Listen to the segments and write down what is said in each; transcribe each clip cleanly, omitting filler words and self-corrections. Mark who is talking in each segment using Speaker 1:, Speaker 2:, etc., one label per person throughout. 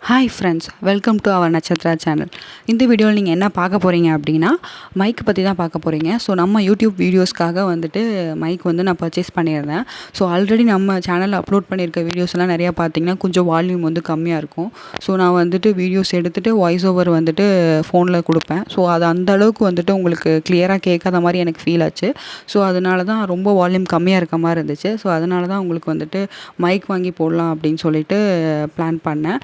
Speaker 1: Hi friends, welcome to our Natchathira channel. இந்த வீடியோவில் நீங்கள் என்ன பார்க்க போகிறீங்க அப்படின்னா, மைக் பற்றி தான் பார்க்க போகிறீங்க. ஸோ நம்ம யூடியூப் வீடியோஸ்க்காக வந்துட்டு மைக் வந்து நான் பர்ச்சேஸ் பண்ணியிருந்தேன். ஸோ ஆல்ரெடி நம்ம சேனலில் அப்லோட் பண்ணியிருக்க வீடியோஸ்லாம் நிறையா பார்த்தீங்கன்னா கொஞ்சம் வால்யூம் வந்து கம்மியாக இருக்கும். ஸோ நான் வந்துட்டு வீடியோஸ் எடுத்துகிட்டு வாய்ஸ் ஓவர் வந்துட்டு ஃபோனில் கொடுப்பேன். ஸோ அது அந்த அளவுக்கு வந்துட்டு உங்களுக்கு கிளியராக கேட்காத மாதிரி எனக்கு ஃபீல் ஆச்சு. ஸோ அதனால தான் ரொம்ப வால்யூம் கம்மியாக இருக்க மாதிரி இருந்துச்சு. ஸோ அதனால தான் உங்களுக்கு வந்துட்டு மைக் வாங்கி போடலாம் அப்படின்னு சொல்லிட்டு பிளான் பண்ணேன்.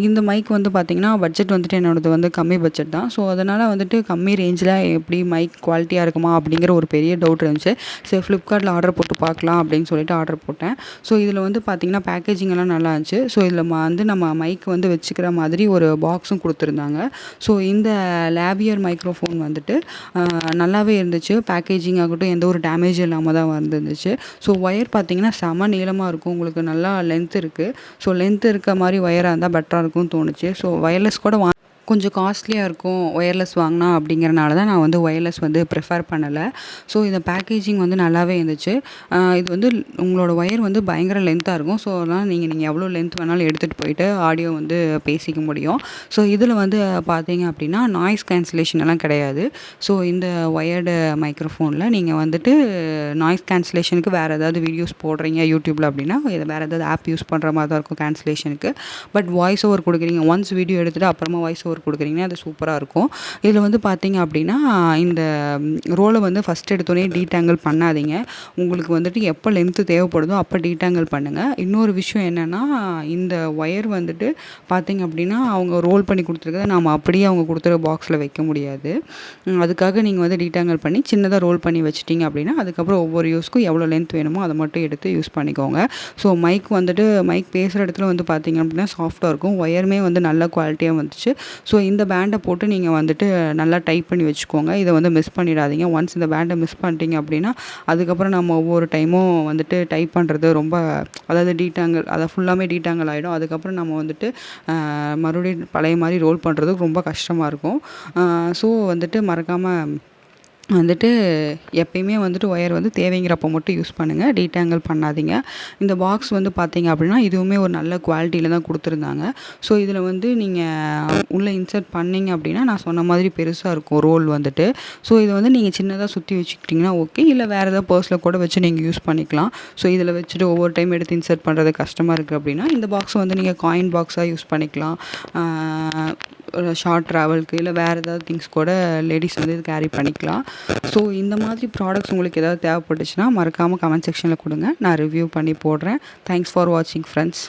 Speaker 1: இந்த மைக் வந்து பார்த்திங்கன்னா பட்ஜெட் வந்துட்டு என்னோடது வந்து கம்மி பட்ஜெட் தான். ஸோ அதனால் வந்துட்டு கம்மி ரேஞ்சில் எப்படி மைக் குவாலிட்டியாக இருக்குமா அப்படிங்கிற ஒரு பெரிய டவுட் இருந்துச்சு. சரி, ஃப்ளிப்கார்ட்டில் ஆர்டர் போட்டு பார்க்கலாம் அப்படின்னு சொல்லிட்டு ஆர்டர் போட்டேன். ஸோ இதில் வந்து பார்த்திங்கன்னா பேக்கேஜிங் எல்லாம் நல்லா இருந்துச்சு. ஸோ இதில் வந்து நம்ம மைக் வந்து வச்சுக்கிற மாதிரி ஒரு பாக்ஸும் கொடுத்துருந்தாங்க. ஸோ இந்த லேவியர் மைக்ரோஃபோன் வந்துட்டு நல்லாவே இருந்துச்சு. பேக்கேஜிங் ஆகட்டும் எந்த ஒரு டேமேஜும் இல்லாமல் தான் வந்துருந்துச்சு. ஸோ ஒயர் பார்த்திங்கன்னா செம நீளமாக இருக்கும். உங்களுக்கு நல்லா லென்த் இருக்குது. ஸோ லென்த் இருக்க மாதிரி ஒயராக இருந்தால் பெட்டராக இருக்கும்னு தோணுச்சு. ஸோ ஒயர்லெஸ் கூட கொஞ்சம் காஸ்ட்லியாக இருக்கும் ஒயர்லெஸ் வாங்கினா அப்படிங்கிறனால தான் நான் வந்து ஒயர்லெஸ் வந்து ப்ரிஃபர் பண்ணலை. ஸோ இந்த பேக்கேஜிங் வந்து நல்லாவே இருந்துச்சு. இது வந்து உங்களோட ஒயர் வந்து பயங்கர லென்த்தாக இருக்கும். ஸோ அதனால் நீங்கள் எவ்வளோ லென்த் வேணாலும் எடுத்துகிட்டு போயிட்டு ஆடியோ வந்து பேசிக்க முடியும். ஸோ இதில் வந்து பார்த்தீங்க அப்படின்னா நாய்ஸ் கேன்சலேஷன் எல்லாம் கிடையாது. ஸோ இந்த ஒயர்டு மைக்ரோஃபோனில் நீங்கள் வந்துட்டு நாய்ஸ் கேன்சலேஷனுக்கு வேறு ஏதாவது வீடியோஸ் போடுறீங்க யூடியூப்பில் அப்படின்னா வேறு ஏதாவது ஆப் யூஸ் பண்ணுற மாதிரி தான் இருக்கும் கேன்சலேஷனுக்கு. பட் வாய்ஸ் ஓவர் கொடுக்குறீங்க, ஒன்ஸ் வீடியோ எடுத்துகிட்டு அப்புறமா வாய்ஸ் ஓவர் கொடுக்குறீங்கன்னா அது சூப்பராக இருக்கும். இதில் வந்து பார்த்தீங்க அப்படின்னா இந்த ரோலை வந்து ஃபஸ்ட் எடுத்தோடனே டீடாங்கிள் பண்ணாதீங்க. உங்களுக்கு வந்துட்டு எப்போ லென்த்து தேவைப்படுதோ அப்போ டீடாங்கிள் பண்ணுங்கள். இன்னொரு விஷயம் என்னென்னா, இந்த ஒயர் வந்துட்டு பார்த்தீங்க அப்படின்னா அவங்க ரோல் பண்ணி கொடுத்துருக்கத நாம் அப்படியே அவங்க கொடுத்துருக்க பாக்ஸில் வைக்க முடியாது. அதுக்காக நீங்கள் வந்து டீடாங்கிள் பண்ணி சின்னதாக ரோல் பண்ணி வச்சிட்டிங்க அப்படின்னா அதுக்கப்புறம் ஒவ்வொரு யூஸ்க்கும் எவ்வளோ லென்த் வேணுமோ அதை மட்டும் எடுத்து யூஸ் பண்ணிக்கோங்க. ஸோ மைக் வந்துட்டு மைக் பேசுகிற இடத்துல வந்து பார்த்தீங்க அப்படின்னா சாஃப்ட்டாக இருக்கும். ஒயருமே வந்து நல்ல குவாலிட்டியாக வந்துச்சு. ஸோ இந்த பேண்டை போட்டு நீங்கள் வந்துட்டு நல்லா டைப் பண்ணி வச்சுக்கோங்க. இதை வந்து மிஸ் பண்ணிடாதீங்க. ஒன்ஸ் இந்த பேண்டை மிஸ் பண்ணிட்டீங்க அப்படின்னா அதுக்கப்புறம் நம்ம ஒவ்வொரு டைமும் வந்துட்டு டைப் பண்ணுறது ரொம்ப, அதாவது டீடாங்கிள் அதை ஃபுல்லாமே டீடாங்கிள் ஆகிடும். அதுக்கப்புறம் நம்ம வந்துட்டு மறுபடியும் பழைய மாதிரி ரோல் பண்ணுறதுக்கு ரொம்ப கஷ்டமாக இருக்கும். ஸோ வந்துட்டு மறக்காமல் வந்துட்டு எப்பயுமே வந்துட்டு ஒயர் வந்து தேவைங்கிறப்போ மட்டும் யூஸ் பண்ணுங்கள். டீடாங்கிள் பண்ணாதீங்க. இந்த பாக்ஸ் வந்து பார்த்தீங்க அப்படின்னா இதுவுமே ஒரு நல்ல குவாலிட்டியில் தான் கொடுத்துருந்தாங்க. ஸோ இதில் வந்து நீங்கள் உள்ளே இன்சர்ட் பண்ணிங்க அப்படின்னா நான் சொன்ன மாதிரி பெருசாக இருக்கும் ரோல் வந்துட்டு. ஸோ இதை வந்து நீங்கள் சின்னதாக சுற்றி வச்சுக்கிட்டிங்கன்னா ஓகே, இல்லை வேறு ஏதாவது பர்ஸில் கூட வச்சு நீங்கள் யூஸ் பண்ணிக்கலாம். ஸோ இதில் வச்சுட்டு ஒவ்வொரு டைம் எடுத்து இன்சர்ட் பண்ணுறது கஷ்டமாக இருக்குது அப்படின்னா இந்த பாக்ஸ் வந்து நீங்கள் காயின் பாக்ஸாக யூஸ் பண்ணிக்கலாம். ஷார்ட் ட்ராவலுக்கு இல்லை வேறு ஏதாவது திங்ஸ் கூட லேடிஸ் வந்து இது கேரி பண்ணிக்கலாம். ஸோ இந்த மாதிரி ப்ராடக்ட்ஸ் உங்களுக்கு ஏதாவது தேவைப்பட்டுச்சுன்னா மறக்காமல் கமெண்ட் செக்ஷனில் கொடுங்க. நான் ரிவ்யூ பண்ணி போடுறேன். தேங்க்ஸ் ஃபார் வாட்சிங் ஃப்ரெண்ட்ஸ்.